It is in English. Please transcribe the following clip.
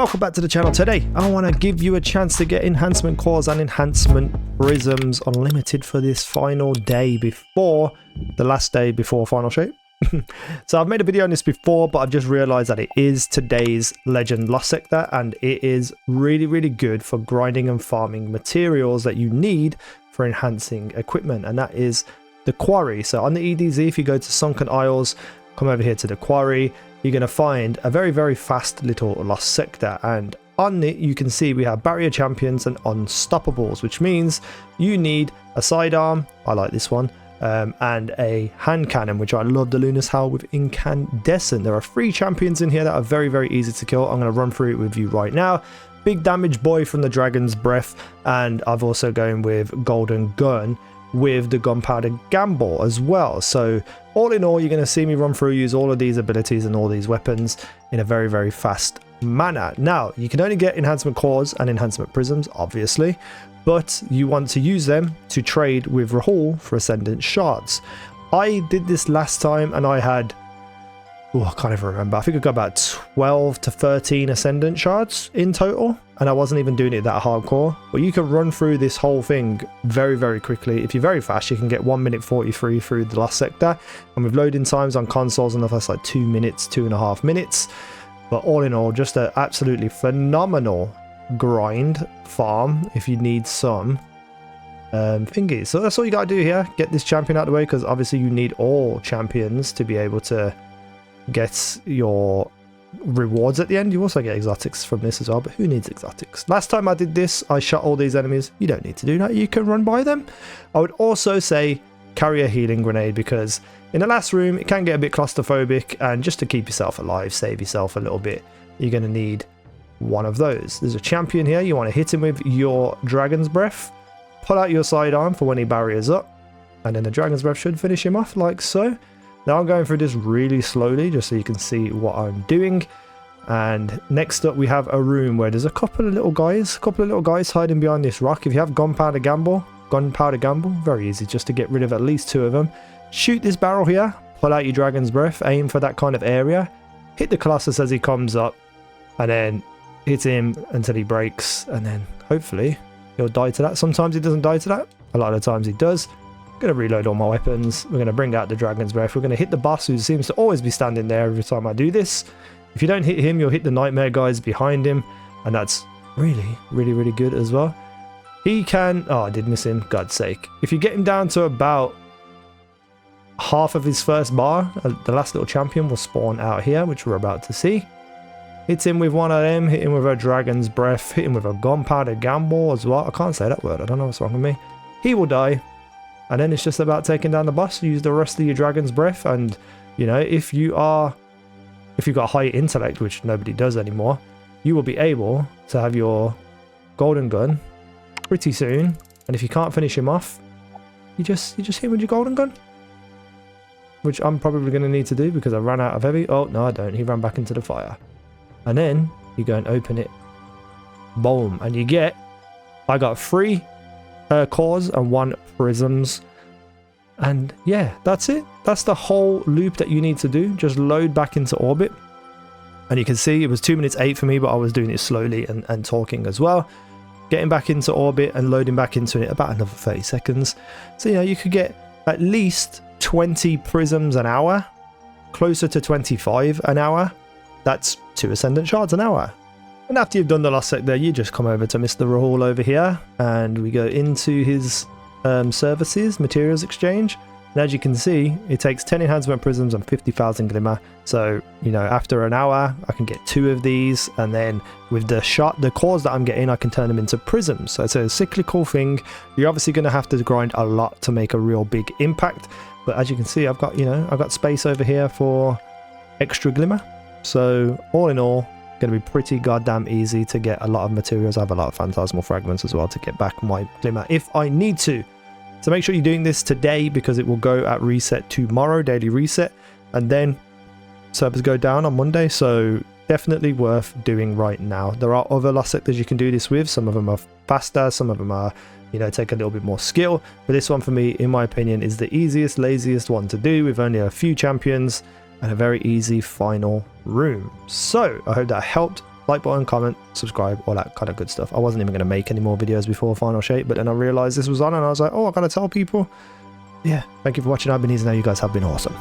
welcome back to the channel. Today I want to give you a chance to get enhancement cores and enhancement prisms unlimited for this final day before the last day before final shape. So I've made a video on this before, but I've just realized that it is today's legend lost sector, and it is really good for grinding and farming materials that you need for enhancing equipment, and that is the quarry. So on the EDZ, if you go to Sunken Isles, come over here to the quarry, you're going to find a very fast little lost sector, and on it you can see we have barrier champions and unstoppables, which means you need a sidearm, I like this one, and a hand cannon, which I love the Luna's Howl with incandescent. There are 3 champions in here that are very easy to kill. I'm going to run through it with you right now. Big damage boy from the Dragon's Breath, and I've also going with golden gun with the gunpowder gamble as well. So all in all, you're going to see me run through, use all of these abilities and all these weapons in a very fast manner. Now you can only get enhancement cores and enhancement prisms, obviously, but you want to use them to trade with Rahul for Ascendant Shards. I did this last time and I had, I can't even remember, I think I got about 12 to 13 Ascendant Shards in total, and I wasn't even doing it that hardcore. But you can run through this whole thing very quickly. If you're very fast, you can get 1 minute 43 through the last sector, and with loading times on consoles and that's like 2 minutes, 2.5 minutes. But all in all, just an absolutely phenomenal grind farm if you need some thingies. So that's all you gotta do here. Get this champion out of the way, because obviously you need all champions to be able to get your rewards at the end. You also get exotics from this as well, but who needs exotics? Last time I did this, I shot all these enemies. You don't need to do that. You can run by them. I would also say carry a healing grenade, because in the last room it can get a bit claustrophobic, and just to keep yourself alive, save yourself a little bit, you're going to need one of those. There's a champion here. You want to hit him with your Dragon's Breath, pull out your sidearm for when he barriers up, and then the Dragon's Breath should finish him off like so. Now I'm going through this really slowly just so you can see what I'm doing. And next up we have a room where there's a couple of little guys hiding behind this rock. If you have gunpowder gamble, very easy just to get rid of at least 2 of them. Shoot this barrel here, pull out your Dragon's Breath, aim for that kind of area, hit the Colossus as he comes up, and then hit him until he breaks, and then hopefully he'll die to that. Sometimes he doesn't die to that, a lot of the times he does. Going to reload all my weapons. We're going to bring out the Dragon's Breath. We're going to hit the boss, who seems to always be standing there every time I do this. If you don't hit him, you'll hit the nightmare guys behind him, and that's really good as well. He can, oh, I did miss him, God's sake. If you get him down to about half of his first bar, the last little champion will spawn out here, which we're about to see. Hit him with one of them, hit him with a Dragon's Breath, hit him with a gunpowder gamble as well. I can't say that word, I don't know what's wrong with me. He will die. And then it's just about taking down the boss. Use the rest of your Dragon's Breath, and you know, if you've got high intellect, which nobody does anymore, you will be able to have your golden gun pretty soon. And if you can't finish him off, you just hit him with your golden gun, which I'm probably going to need to do because I ran out of heavy. Oh no, I don't. He ran back into the fire, and then you go and open it. Boom, and you get. I got 3 cores and 1 prisms, and yeah, that's it. That's the whole loop that you need to do. Just load back into orbit, and you can see it was 2 minutes 8 for me, but I was doing it slowly and talking as well. Getting back into orbit and loading back into it about another 30 seconds. So you know, you could get at least 20 prisms an hour, closer to 25 an hour. That's 2 Ascendant Shards an hour. And after you've done the last sector, you just come over to Mr. Rahul over here, and we go into his services, materials exchange. And as you can see, it takes 10 enhancement prisms and 50,000 glimmer. So, you know, after an hour, I can get 2 of these, and then with the cores that I'm getting, I can turn them into prisms. So it's a cyclical thing. You're obviously going to have to grind a lot to make a real big impact. But as you can see, I've got space over here for extra glimmer. So all in all, going to be pretty goddamn easy to get a lot of materials. I have a lot of phantasmal fragments as well to get back my glimmer if I need to. So make sure you're doing this today, because it will go at reset tomorrow, daily reset, and then servers go down on Monday. So definitely worth doing right now. There are other lost sectors you can do this with. Some of them are faster, some of them are, you know, take a little bit more skill, but this one for me, in my opinion, is the easiest, laziest one to do with only a few champions and a very easy final room. So I hope that helped. like button, comment, subscribe, all that kind of good stuff. I wasn't even going to make any more videos before Final Shape, but then I realized this was on and I was like, oh, I gotta tell people. Yeah, thank you for watching. I've been easynow. You guys have been awesome.